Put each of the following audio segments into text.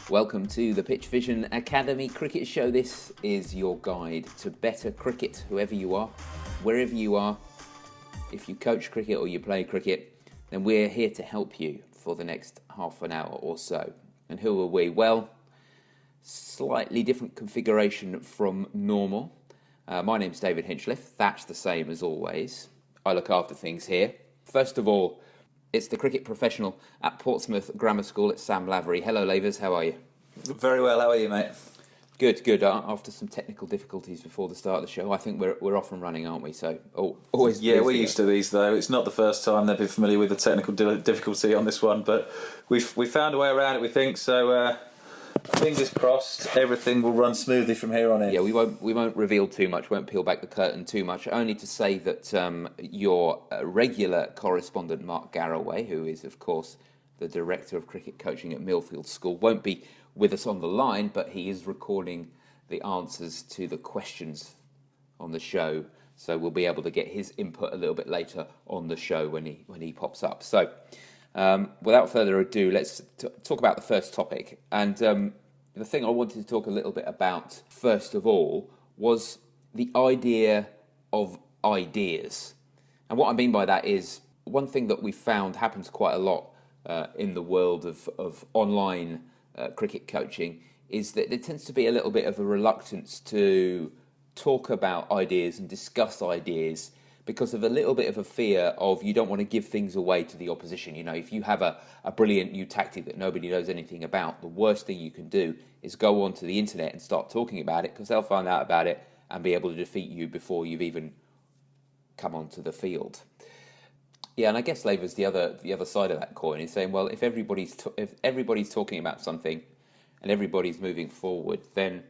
Welcome to the PitchVision Academy Cricket Show. This is your guide to better cricket, whoever you are, wherever you are. If you coach cricket or you play cricket, then we're here to help you for the next half an hour or so. And who are we? Well, slightly different configuration from normal. My name's David Hinchliffe. That's the same as always. I look after things here. First of all, it's the cricket professional at Portsmouth Grammar School. It's Sam Lavery. Hello, Lavers. How are you? Very well. How are you, mate? Good. After some technical difficulties before the start of the show, I think we're off and running, aren't we? So always. Yeah, we're used to these though. It's not the first time they've been familiar with the technical difficulty on this one, but we found a way around it. We think so. Fingers crossed, everything will run smoothly from here on in. Yeah, we won't reveal too much. Won't peel back the curtain too much. Only to say that your regular correspondent Mark Garaway, who is of course the director of cricket coaching at Millfield School, won't be with us on the line, but he is recording the answers to the questions on the show, so we'll be able to get his input a little bit later on the show when he pops up. So without further ado, let's talk about the first topic. And the thing I wanted to talk a little bit about first of all was the idea of ideas. And what I mean by that is one thing that we found happens quite a lot in the world of online cricket coaching is that there tends to be a little bit of a reluctance to talk about ideas and discuss ideas because of a little bit of a fear of you don't want to give things away to the opposition. You know, if you have a brilliant new tactic that nobody knows anything about, the worst thing you can do is go onto the internet and start talking about it, because they'll find out about it and be able to defeat you before you've even come onto the field. Yeah, and I guess Laver's the other side of that coin is saying, well, if everybody's talking about something and everybody's moving forward, then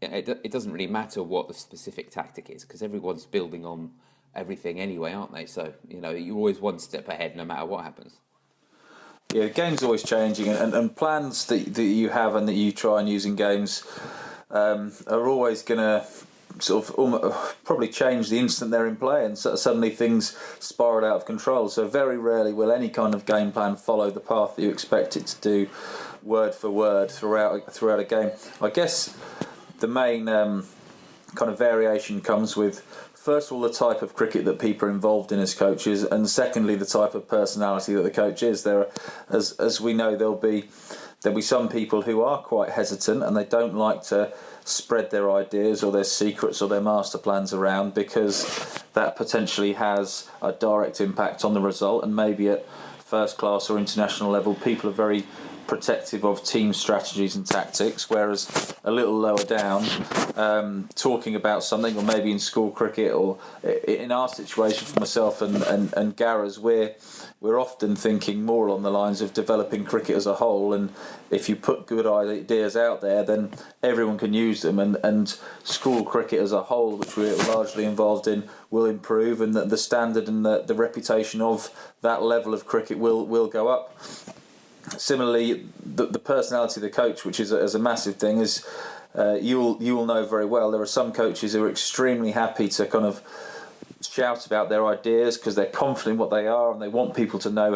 it doesn't really matter what the specific tactic is, because everyone's building on everything anyway, aren't they? So, you know, you're always one step ahead no matter what happens. Yeah, the game's always changing, and plans that you have and that you try and use in games are always going to sort of probably change the instant they're in play, and suddenly things spiral out of control. So very rarely will any kind of game plan follow the path that you expect it to do, word for word throughout a game. I guess the main kind of variation comes with, first of all, the type of cricket that people are involved in as coaches, and secondly, the type of personality that the coach is. There, as we know, there'll be some people who are quite hesitant and they don't like to spread their ideas or their secrets or their master plans around, because that potentially has a direct impact on the result. And maybe at first class or international level, people are very protective of team strategies and tactics, whereas a little lower down, talking about something, or maybe in school cricket, or in our situation for myself and Garra's, we're often thinking more along the lines of developing cricket as a whole, and if you put good ideas out there, then everyone can use them, and school cricket as a whole, which we're largely involved in, will improve, and the standard and the reputation of that level of cricket will go up. Similarly, the personality of the coach, which is a massive thing, is you'll know very well, there are some coaches who are extremely happy to kind of shout about their ideas because they're confident in what they are, and they want people to know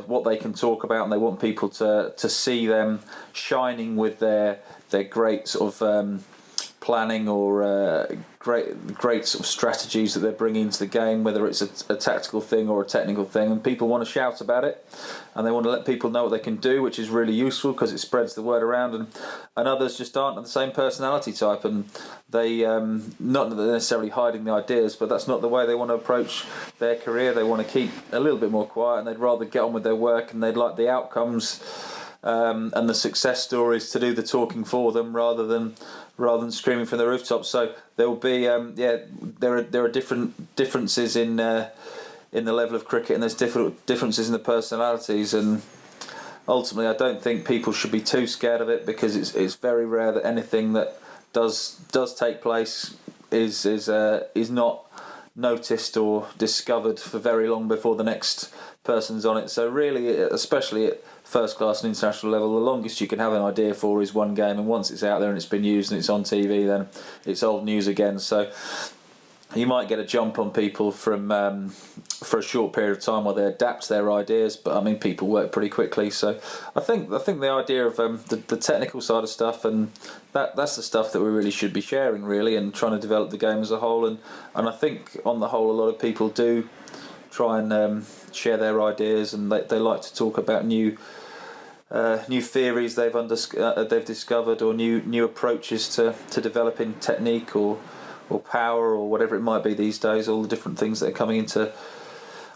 what they can talk about, and they want people to see them shining with their great sort of planning or great sort of strategies that they're bringing into the game, whether it's a tactical thing or a technical thing, and people want to shout about it, and they want to let people know what they can do, which is really useful because it spreads the word around. And others just aren't of the same personality type, and they not that they're necessarily hiding the ideas, but that's not the way they want to approach their career. They want to keep a little bit more quiet, and they'd rather get on with their work, and they'd like the outcomes and the success stories to do the talking for them, rather than screaming from the rooftops. So there will be there are differences in the level of cricket, and there's differences in the personalities, and ultimately I don't think people should be too scared of it, because it's very rare that anything that does take place is not noticed or discovered for very long before the next person's on it. So really, especially at first class and international level, the longest you can have an idea for is one game, and once it's out there and it's been used and it's on TV, then it's old news again. So you might get a jump on people from for a short period of time while they adapt their ideas, but I mean people work pretty quickly. So I think the idea of the technical side of stuff, and that's the stuff that we really should be sharing, really, and trying to develop the game as a whole. And I think on the whole, a lot of people do try and share their ideas, and they like to talk about new theories they've discovered, or new approaches to developing technique or power or whatever it might be these days. All the different things that are coming into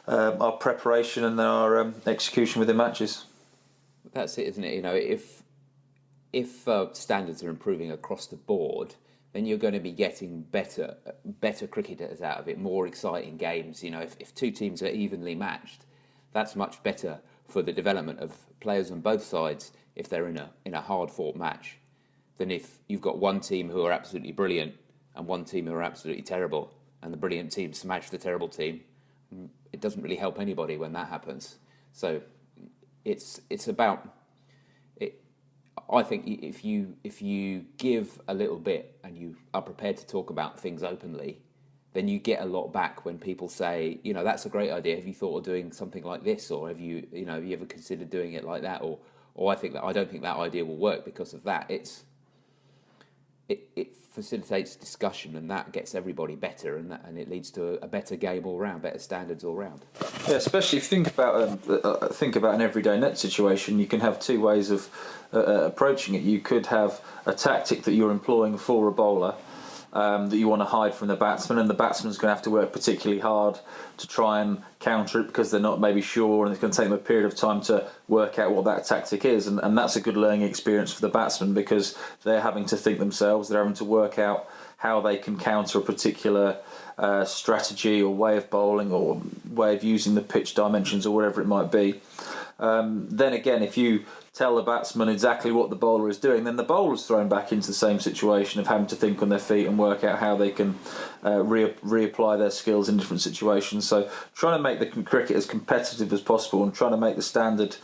our preparation and our execution within matches. That's it, isn't it? You know, if standards are improving across the board, then you're going to be getting better cricketers out of it, more exciting games. You know, if two teams are evenly matched, that's much better for the development of players on both sides if they're in a hard-fought match, than if you've got one team who are absolutely brilliant and one team who are absolutely terrible, and the brilliant team smash the terrible team. It doesn't really help anybody when that happens. So it's about it. I think if you give a little bit and you are prepared to talk about things openly, then you get a lot back when people say, you know, that's a great idea. Have you thought of doing something like this, or have you ever considered doing it like that, or I don't think that idea will work because of that. It facilitates discussion, and that gets everybody better, and it leads to a better game all round, better standards all round. Yeah, especially if you think about an everyday net situation, you can have two ways of approaching it. You could have a tactic that you're employing for a bowler that you want to hide from the batsman, and the batsman's going to have to work particularly hard to try and counter it because they're not maybe sure, and it's going to take them a period of time to work out what that tactic is, and that's a good learning experience for the batsman because they're having to think themselves, they're having to work out how they can counter a particular strategy or way of bowling or way of using the pitch dimensions or whatever it might be. Then again, if you tell the batsman exactly what the bowler is doing, then the bowler's thrown back into the same situation of having to think on their feet and work out how they can reapply their skills in different situations. So trying to make the cricket as competitive as possible and trying to make the standard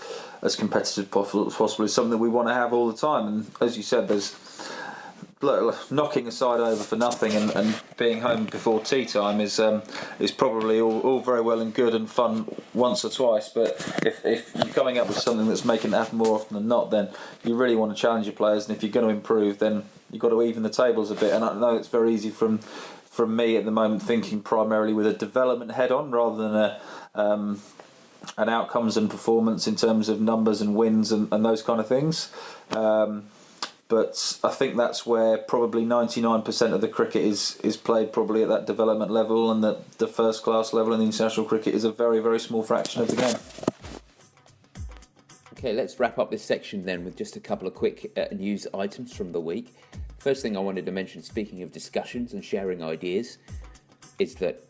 as competitive as possible is something that we want to have all the time. And as you said, there's knocking a side over for nothing and being home before tea time is probably all very well and good and fun once or twice, but if you're coming up with something that's making it happen more often than not, then you really want to challenge your players, and if you're going to improve, then you've got to even the tables a bit. And I know it's very easy from me at the moment thinking primarily with a development head on rather than an outcomes and performance in terms of numbers and wins and those kind of things. But I think that's where probably 99% of the cricket is played probably at that development level, and that the first class level in the international cricket is a very, very small fraction of the game. Okay, let's wrap up this section then with just a couple of quick news items from the week. First thing I wanted to mention, speaking of discussions and sharing ideas, is that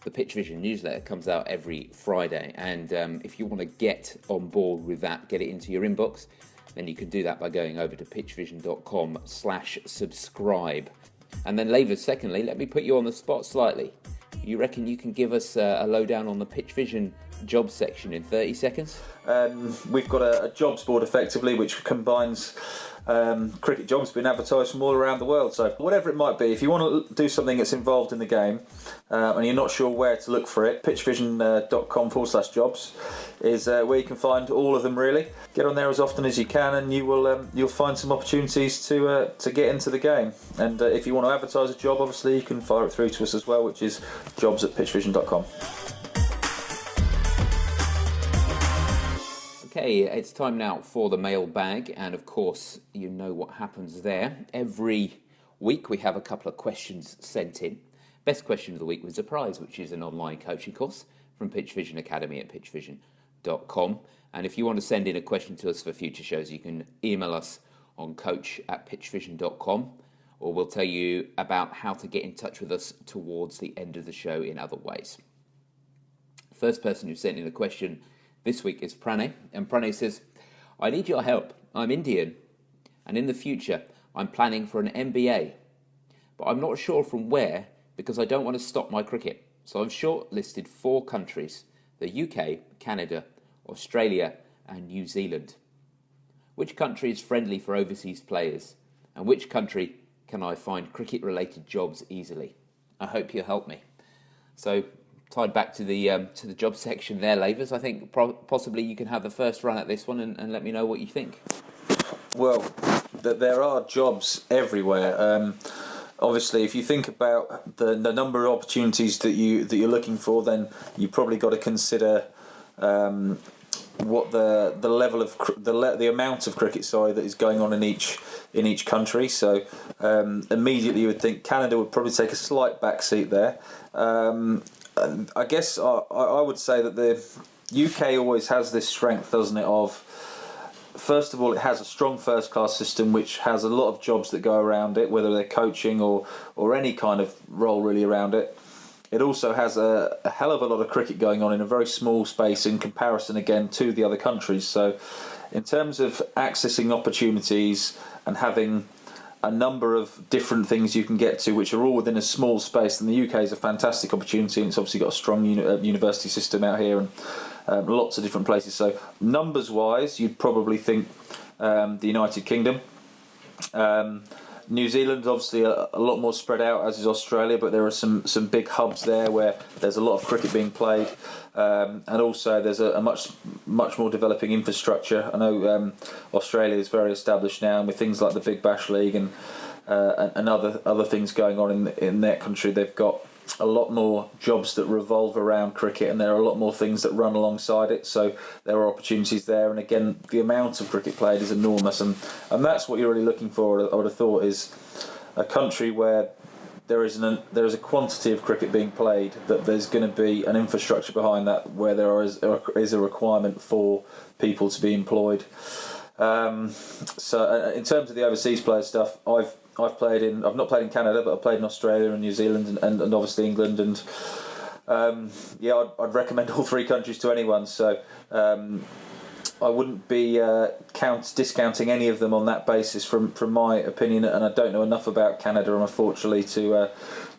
the PitchVision newsletter comes out every Friday, and if you want to get on board with that, get it into your inbox, then you can do that by going over to pitchvision.com/subscribe. And then, Laver, secondly, let me put you on the spot slightly. You reckon you can give us a lowdown on the PitchVision jobs section in 30 seconds? We've got a jobs board, effectively, which combines cricket jobs being advertised from all around the world. So whatever it might be, if you want to do something that's involved in the game and you're not sure where to look for it, pitchvision.com/jobs is where you can find all of them, really. Get on there as often as you can, and you'll find some opportunities to get into the game. And if you want to advertise a job, obviously you can fire it through to us as well, which is jobs@pitchvision.com. Okay, it's time now for the mailbag, and of course you know what happens there. Every week we have a couple of questions sent in. Best question of the week was a prize, which is an online coaching course from PitchVision Academy at pitchvision.com. And if you want to send in a question to us for future shows, you can email us on coach@pitchvision.com, or we'll tell you about how to get in touch with us towards the end of the show in other ways. First person who sent in a question this week is Pranay, and Pranay says, I need your help. I'm Indian, and in the future I'm planning for an MBA, but I'm not sure from where because I don't want to stop my cricket. So I've shortlisted 4 countries, the UK, Canada, Australia and New Zealand. Which country is friendly for overseas players, and which country can I find cricket-related jobs easily? I hope you'll help me. So, tied back to the job section there, Lavers, I think possibly you can have the first run at this one and let me know what you think. Well, there are jobs everywhere. Obviously, if you think about the number of opportunities that you're looking for, then you probably got to consider what the level of the amount of cricket, sorry, that is going on in each country. So immediately you would think Canada would probably take a slight backseat there. I guess I would say that the UK always has this strength, doesn't it, of first of all, it has a strong first-class system which has a lot of jobs that go around it, whether they're coaching or any kind of role really around it. It also has a hell of a lot of cricket going on in a very small space in comparison, again, to the other countries. So in terms of accessing opportunities and having a number of different things you can get to, which are all within a small space, then the UK is a fantastic opportunity, and it's obviously got a strong university system out here and lots of different places. So numbers-wise, you'd probably think the United Kingdom. New Zealand's obviously a lot more spread out, as is Australia, but there are some big hubs there where there's a lot of cricket being played, and also there's a much more developing infrastructure. I know Australia is very established now, and with things like the Big Bash League and other things going on in their country, they've got a lot more jobs that revolve around cricket, and there are a lot more things that run alongside it, so there are opportunities there. And again, the amount of cricket played is enormous, and that's what you're really looking for, I would have thought, is a country where there is a quantity of cricket being played, that there's going to be an infrastructure behind that, where there is a requirement for people to be employed. So in terms of the overseas player stuff, I've not played in Canada, but I've played in Australia and New Zealand and obviously England, and I'd recommend all three countries to anyone. So I wouldn't be discounting any of them on that basis from my opinion, and I don't know enough about Canada, unfortunately, to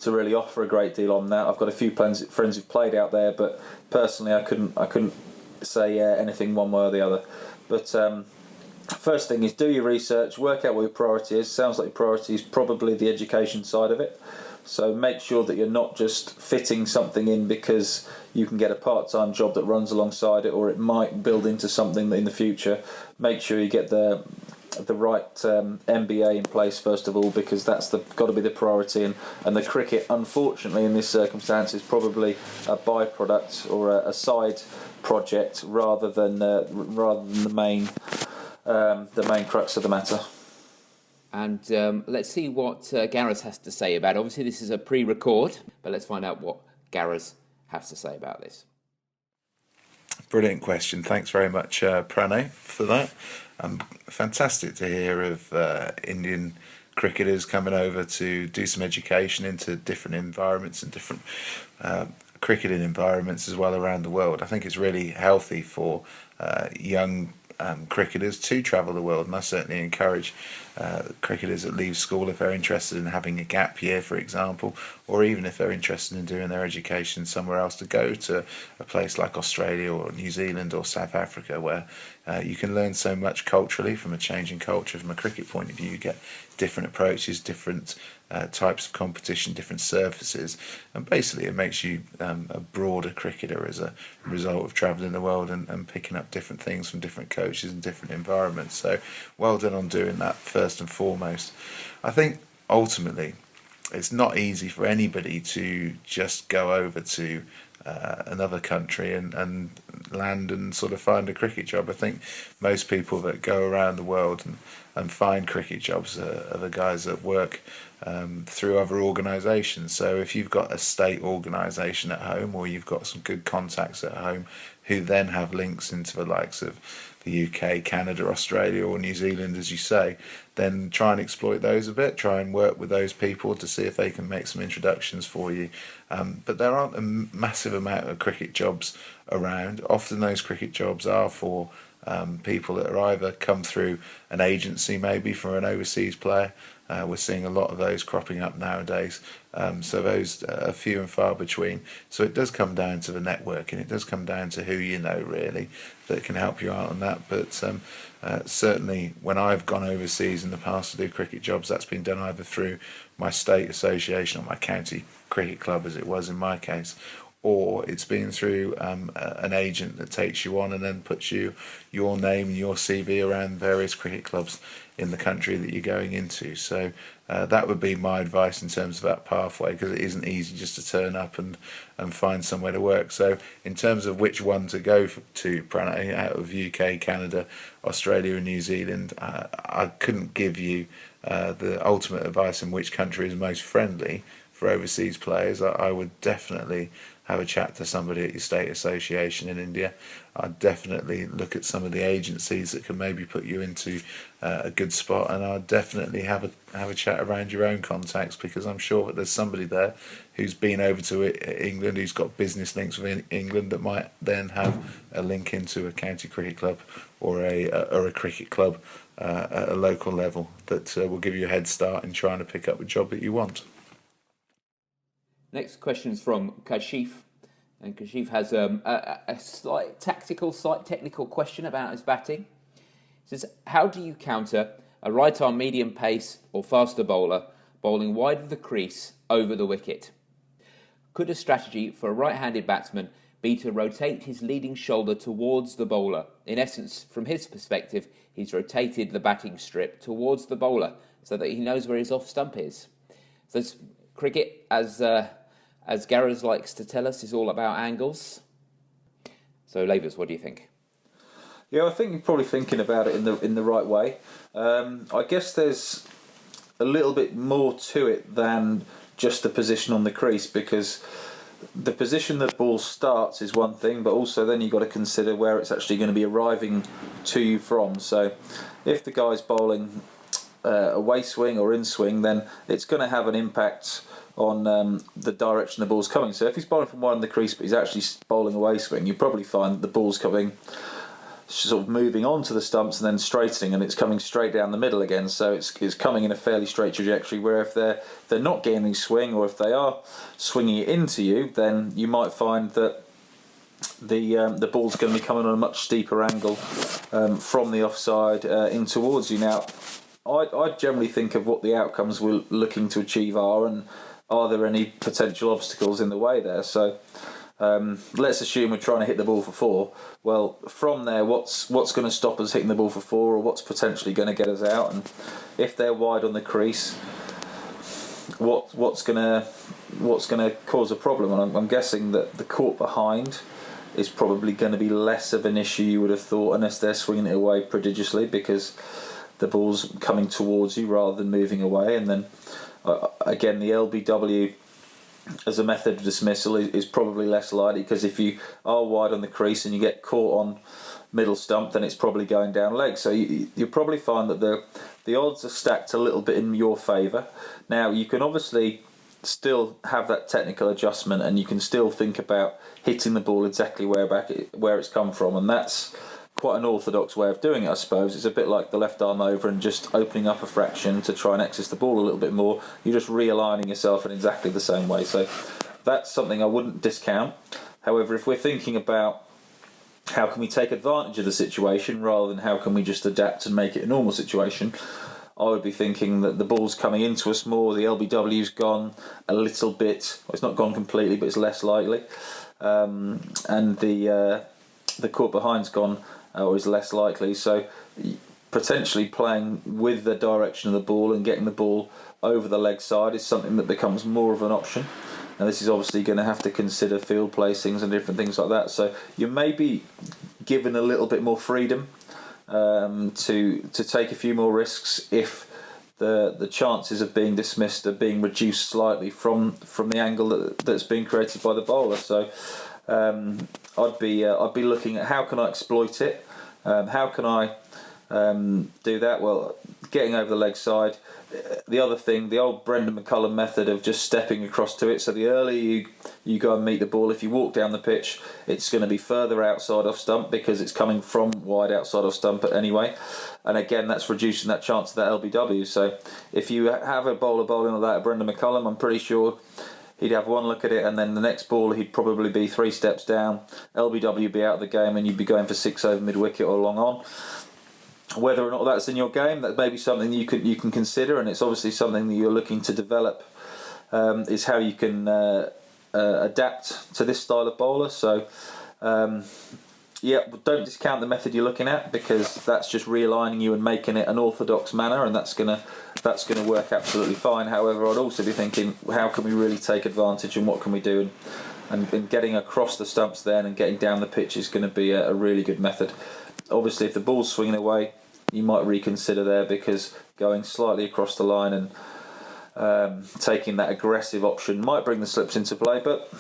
really offer a great deal on that. I've got a few friends who've played out there, but personally I couldn't say anything one way or the other. But first thing is, do your research, work out what your priority is. Sounds like your priority is probably the education side of it. So make sure that you're not just fitting something in because you can get a part-time job that runs alongside it, or it might build into something in the future. Make sure you get the right MBA in place first of all, because that's got to be the priority. And the cricket, unfortunately, in this circumstance, is probably a byproduct or a side project rather than the main crux of the matter. And let's see what Gareth has to say about it. Obviously, this is a pre-record, but let's find out what Gareth has to say about this. Brilliant question. Thanks very much, Pranay, for that. Fantastic to hear of Indian cricketers coming over to do some education into different environments and different cricketing environments as well around the world. I think it's really healthy for young cricketers to travel the world, and I certainly encourage cricketers that leave school, if they're interested in having a gap year, for example, or even if they're interested in doing their education somewhere else, to go to a place like Australia or New Zealand or South Africa, where you can learn so much culturally from a changing culture. From a cricket point of view, you get different approaches, different types of competition, different surfaces, and basically it makes you a broader cricketer as a result of travelling the world and picking up different things from different coaches and different environments. So well done on doing that, first and foremost. I think ultimately it's not easy for anybody to just go over to another country and land and sort of find a cricket job. I think most people that go around the world and find cricket jobs are the guys that work through other organisations. So if you've got a state organisation at home, or you've got some good contacts at home who then have links into the likes of the UK, Canada, Australia or New Zealand, as you say, then try and exploit those a bit, try and work with those people to see if they can make some introductions for you. But there aren't a massive amount of cricket jobs around. Often those cricket jobs are for people that are either come through an agency, maybe from an overseas player. We're seeing a lot of those cropping up nowadays. So those are few and far between. So it does come down to the networking. It does come down to who you know, really, that can help you out on that. But certainly when I've gone overseas in the past to do cricket jobs, that's been done either through my state association or my county cricket club, as it was in my case, or it's been through an agent that takes you on and then puts your name and your CV around various cricket clubs in the country that you're going into. So that would be my advice in terms of that pathway, because it isn't easy just to turn up and find somewhere to work. So in terms of which one to go to, Pranay, out of UK, Canada, Australia and New Zealand, I couldn't give you the ultimate advice in which country is most friendly for overseas players. I would definitely have a chat to somebody at your state association in India. I'd definitely look at some of the agencies that can maybe put you into a good spot, and I'd definitely have a chat around your own contacts, because I'm sure that there's somebody there who's been over to England, who's got business links with England, that might then have a link into a county cricket club or a cricket club at a local level that will give you a head start in trying to pick up a job that you want. Next question is from Kashif, and Kashif has a slight technical question about his batting. He says, how do you counter a right-arm medium pace or faster bowler bowling wide of the crease over the wicket? Could a strategy for a right-handed batsman be to rotate his leading shoulder towards the bowler? In essence, from his perspective, he's rotated the batting strip towards the bowler so that he knows where his off stump is. So cricket, as Gareth likes to tell us, is all about angles. So, Lavers, what do you think? Yeah, I think you're probably thinking about it in the right way. I guess there's a little bit more to it than just the position on the crease, because the position the ball starts is one thing, but also then you've got to consider where it's actually going to be arriving to you from. So if the guy's bowling away swing or in swing, then it's going to have an impact on the direction the ball's coming. So if he's bowling from one in the crease but he's actually bowling away swing, you probably find that the ball's coming, sort of moving onto the stumps and then straightening, and it's coming straight down the middle again. So it's coming in a fairly straight trajectory, where if they're not getting any swing, or if they are swinging it into you, then you might find that the ball's going to be coming on a much steeper angle from the offside in towards you. Now, I generally think of what the outcomes we're looking to achieve are, and are there any potential obstacles in the way there. So let's assume we're trying to hit the ball for 4. Well, from there, what's going to stop us hitting the ball for 4, or what's potentially going to get us out? And if they're wide on the crease, what's going to cause a problem? And I'm guessing that the court behind is probably going to be less of an issue, you would have thought, unless they're swinging it away prodigiously, because the ball's coming towards you rather than moving away. And then again, the LBW as a method of dismissal is probably less likely, because if you are wide on the crease and you get caught on middle stump, then it's probably going down leg. So you'll probably find that the odds are stacked a little bit in your favour. Now, you can obviously still have that technical adjustment, and you can still think about hitting the ball exactly where it's come from, and that's quite an orthodox way of doing it, I suppose. It's a bit like the left arm over and just opening up a fraction to try and access the ball a little bit more. You're just realigning yourself in exactly the same way. So that's something I wouldn't discount. However, if we're thinking about how can we take advantage of the situation rather than how can we just adapt and make it a normal situation, I would be thinking that the ball's coming into us more, the LBW's gone a little bit, well, it's not gone completely, but it's less likely, and the court behind's gone, or is less likely. So potentially playing with the direction of the ball and getting the ball over the leg side is something that becomes more of an option. Now, this is obviously going to have to consider field placings and different things like that. So you may be given a little bit more freedom to take a few more risks if the chances of being dismissed are being reduced slightly from the angle that's being created by the bowler. So I'd be looking at how can I exploit it, how can I do that. Well, getting over the leg side. The other thing, the old Brendan McCullum method of just stepping across to it. So the earlier you go and meet the ball, if you walk down the pitch, it's going to be further outside off stump because it's coming from wide outside off stump anyway. And again, that's reducing that chance of that LBW. So if you have a bowler bowling like that at Brendan McCullum, I'm pretty sure he'd have one look at it, and then the next ball he'd probably be 3 steps down, LBW be out of the game, and you'd be going for 6 over mid wicket or long on. Whether or not that's in your game, that may be something you can consider, and it's obviously something that you're looking to develop. Is how you can adapt to this style of bowler. So, don't discount the method you're looking at, because that's just realigning you and making it an orthodox manner, and that's gonna work absolutely fine. However, I'd also be thinking, how can we really take advantage, and what can we do? And getting across the stumps then and getting down the pitch is going to be a really good method. Obviously, if the ball's swinging away, you might reconsider there, because going slightly across the line and taking that aggressive option might bring the slips into play. But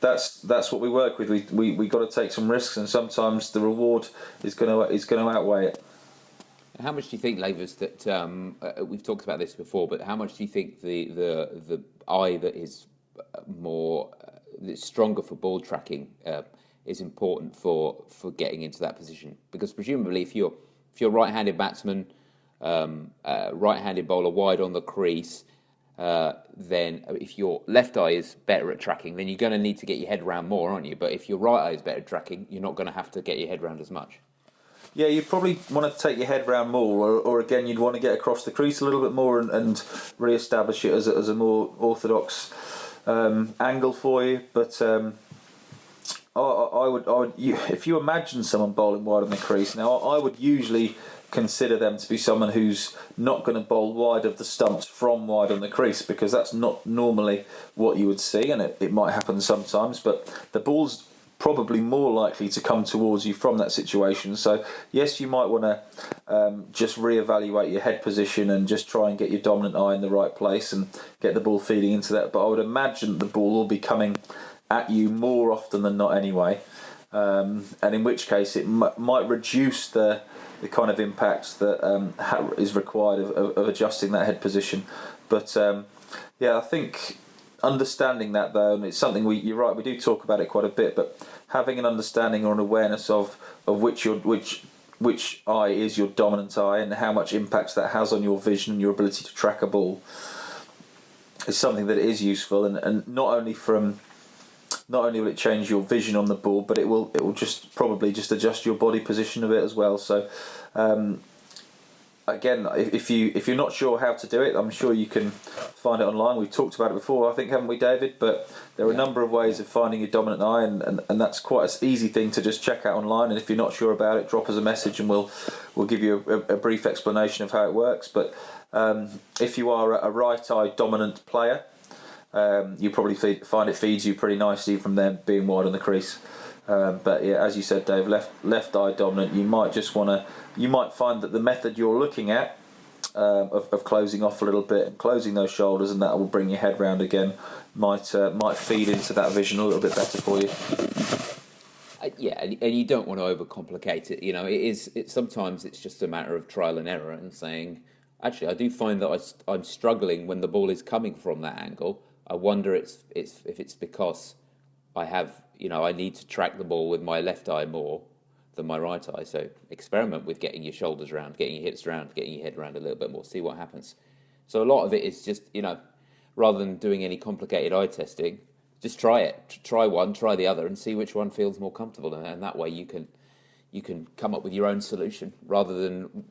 that's what we work with. We got to take some risks, and sometimes the reward is going to outweigh it. How much do you think, Lavers, that we've talked about this before, but how much do you think the eye that is more that's stronger for ball tracking is important for getting into that position? Because presumably, if you're right-handed batsman, right-handed bowler wide on the crease, then if your left eye is better at tracking, then you're going to need to get your head round more, aren't you? But if your right eye is better at tracking, you're not going to have to get your head round as much. Yeah, you probably want to take your head round more, or again, you'd want to get across the crease a little bit more and re-establish it as a more orthodox angle for you. But I would, if you imagine someone bowling wide on the crease, now I would usually consider them to be someone who's not going to bowl wide of the stumps from wide on the crease, because that's not normally what you would see, and it might happen sometimes, but the ball's probably more likely to come towards you from that situation. So yes, you might want to just reevaluate your head position and just try and get your dominant eye in the right place and get the ball feeding into that. But I would imagine the ball will be coming at you more often than not anyway, and in which case it might reduce the kind of impact that is required of adjusting that head position. But I think understanding that, though, and it's something you're right, we do talk about it quite a bit, but having an understanding or an awareness of which eye is your dominant eye and how much impact that has on your vision and your ability to track a ball is something that is useful, and not only will it change your vision on the ball, but it will just probably adjust your body position a bit as well. So again, if you're not sure how to do it, I'm sure you can find it online. We've talked about it before, I think, haven't we, David? But there are a number of ways of finding your dominant eye, and that's quite an easy thing to just check out online. And if you're not sure about it, drop us a message and we'll give you a brief explanation of how it works. But if you are a right eye dominant player, you probably find it feeds you pretty nicely from them being wide on the crease. But yeah, as you said, Dave, left eye dominant, you might find that the method you're looking at of closing off a little bit and closing those shoulders, and that will bring your head round again, might feed into that vision a little bit better for you. And you don't want to overcomplicate it. You know, sometimes it's just a matter of trial and error and saying, actually, I do find that I'm struggling when the ball is coming from that angle. I wonder if it's because I need to track the ball with my left eye more than my right eye. So experiment with getting your shoulders round, getting your hips round, getting your head round a little bit more, see what happens. So a lot of it is just, rather than doing any complicated eye testing, just try it. Try one, try the other, and see which one feels more comfortable. And that way you can come up with your own solution rather than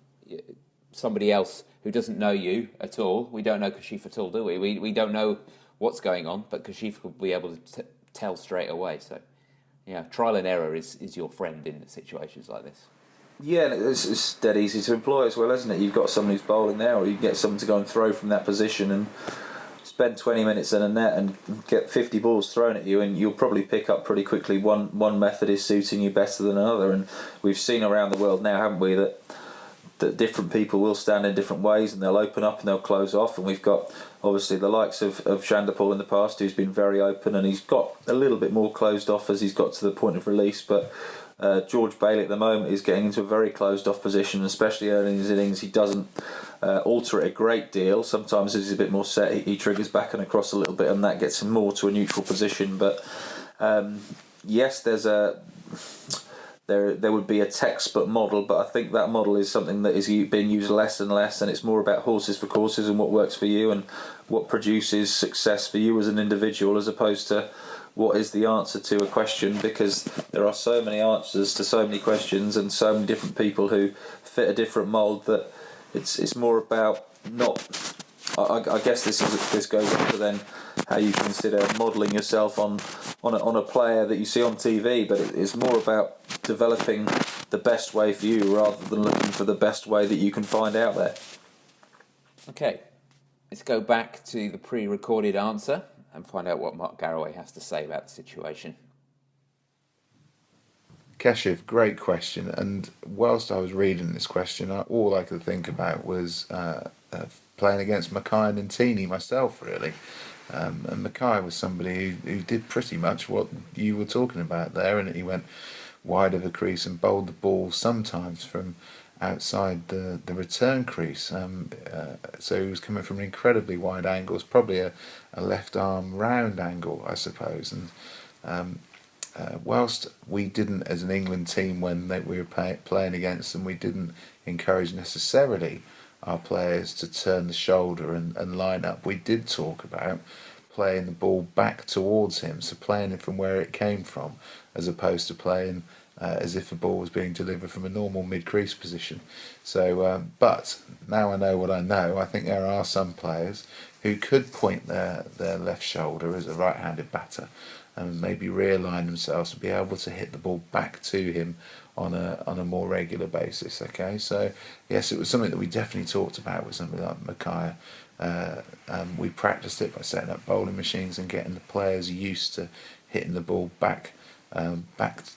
somebody else who doesn't know you at all. We don't know Kashif at all, do we? We don't know what's going on, but Kashif will be able to tell straight away. So, trial and error is your friend in situations like this. Yeah, it's dead easy to employ as well, isn't it? You've got someone who's bowling there, or you get someone to go and throw from that position and spend 20 minutes in a net and get 50 balls thrown at you, and you'll probably pick up pretty quickly one method is suiting you better than another. And we've seen around the world now, haven't we, that that different people will stand in different ways, and they'll open up and they'll close off. And we've got obviously the likes of Shandapal in the past, who's been very open, and he's got a little bit more closed off as he's got to the point of release. But George Bailey at the moment is getting into a very closed off position, especially early in his innings. He doesn't alter it a great deal. Sometimes as he's a bit more set, he triggers back and across a little bit, and that gets him more to a neutral position. But yes, there would be a textbook model, but I think that model is something that is being used less and less, and it's more about horses for courses and what works for you and what produces success for you as an individual, as opposed to what is the answer to a question, because there are so many answers to so many questions and so many different people who fit a different mould that it's more about not. I guess this goes on to then how you consider modelling yourself on a player that you see on TV, but it's more about developing the best way for you rather than looking for the best way that you can find out there. Okay, let's go back to the pre-recorded answer and find out what Mark Garaway has to say about the situation. Keshiv, great question. And whilst I was reading this question, all I could think about was playing against Mackay and Tini myself, really. And Mackay was somebody who did pretty much what you were talking about there, and he went wide of the crease and bowled the ball sometimes from outside the return crease. So he was coming from an incredibly wide angle. It's probably a left arm round angle, I suppose. And whilst we didn't, as an England team, when we were playing against them, we didn't encourage necessarily our players to turn the shoulder and line up. We did talk about playing the ball back towards him, so playing it from where it came from, as opposed to playing as if the ball was being delivered from a normal mid-crease position. So, but now I know what I know. I think there are some players who could point their left shoulder as a right-handed batter and maybe realign themselves to be able to hit the ball back to him on a more regular basis. Okay, so yes, it was something that we definitely talked about with somebody like Mackay. We practiced it by setting up bowling machines and getting the players used to hitting the ball back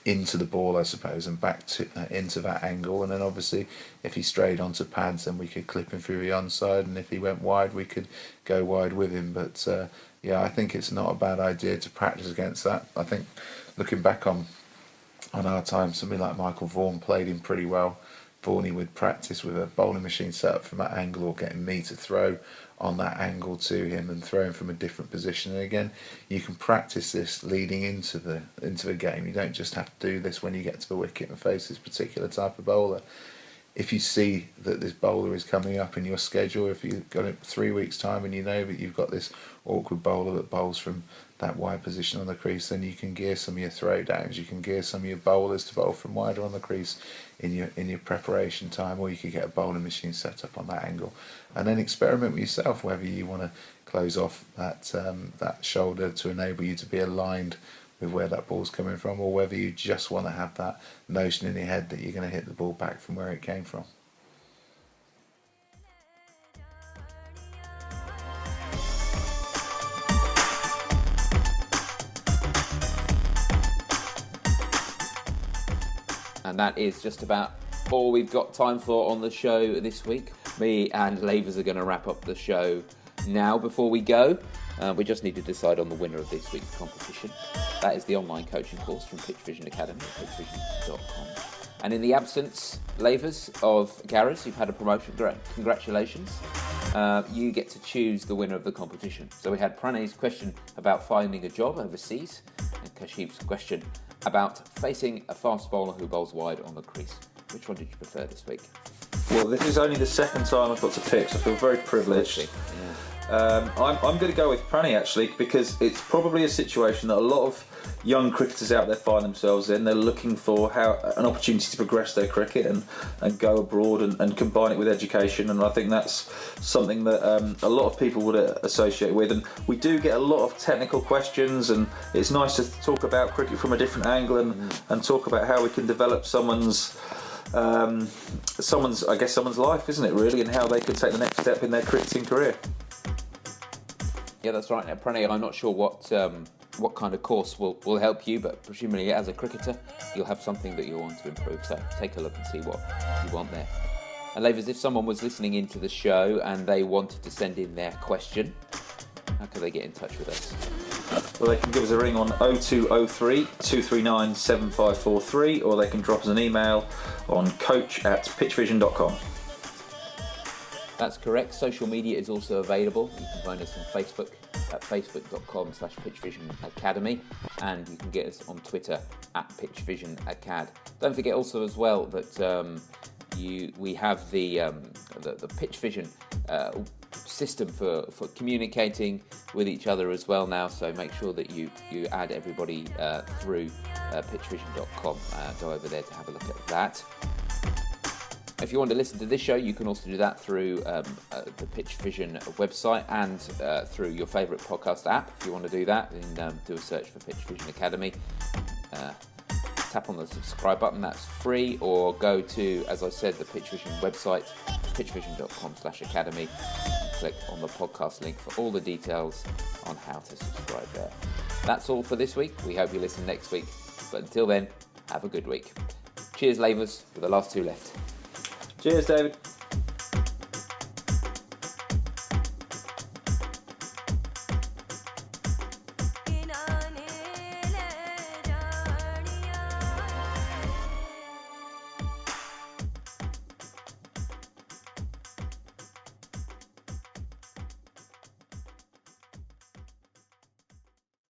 into the ball, I suppose, and back to into that angle. And then obviously, if he strayed onto pads, then we could clip him through the onside, and if he went wide, we could go wide with him. But yeah, I think it's not a bad idea to practice against that. I think looking back on our time, somebody like Michael Vaughan played him pretty well. Vaughan would practice with a bowling machine set up from that angle, or getting me to throw on that angle to him and throw him from a different position. And again, you can practice this leading into the game. You don't just have to do this when you get to the wicket and face this particular type of bowler. If you see that this bowler is coming up in your schedule, if you've got it 3 weeks' time and you know that you've got this awkward bowler that bowls from that wide position on the crease, then you can gear some of your throwdowns. You can gear some of your bowlers to bowl from wider on the crease in your preparation time, or you could get a bowling machine set up on that angle, and then experiment with yourself whether you want to close off that shoulder to enable you to be aligned with where that ball's coming from, or whether you just want to have that notion in your head that you're going to hit the ball back from where it came from. And that is just about all we've got time for on the show this week. Me and Lavers are going to wrap up the show now before we go. We just need to decide on the winner of this week's competition. That is the online coaching course from PitchVision Academy at pitchvision.com. And in the absence, Lavers, of Gareth, you've had a promotion. Congratulations. You get to choose the winner of the competition. So we had Pranay's question about finding a job overseas, and Kashif's question about facing a fast bowler who bowls wide on the crease. Which one did you prefer this week? Well, this is only the second time I've got to pick, so I feel very privileged. Yeah. I'm going to go with Pranay, actually, because it's probably a situation that a lot of young cricketers out there find themselves in. They're looking for an opportunity to progress their cricket and go abroad and combine it with education, and I think that's something that a lot of people would associate with. And we do get a lot of technical questions, and it's nice to talk about cricket from a different angle and talk about how we can develop someone's life, isn't it, really, and how they could take the next step in their cricketing career. Yeah, that's right. Now, Pranay, I'm not sure what kind of course will help you, but presumably as a cricketer, you'll have something that you'll want to improve. So take a look and see what you want there. And Lavers, if someone was listening into the show and they wanted to send in their question, how could they get in touch with us? Well, they can give us a ring on 0203 239 7543, or they can drop us an email on coach@pitchvision.com. That's correct. Social media is also available. You can find us on Facebook at facebook.com/PitchVision Academy, and you can get us on Twitter at PitchVision Acad. Don't forget also as well that we have the PitchVision system for communicating with each other as well now, so make sure that you add everybody through pitchvision.com. Go over there to have a look at that. If you want to listen to this show, you can also do that through the PitchVision website and through your favourite podcast app. If you want to do that, then do a search for PitchVision Academy. Tap on the subscribe button, that's free, or go to, as I said, the PitchVision website, pitchvision.com/academy, and click on the podcast link for all the details on how to subscribe there. That's all for this week. We hope you listen next week, but until then, have a good week. Cheers, Lavers, with the last two left. Cheers, David.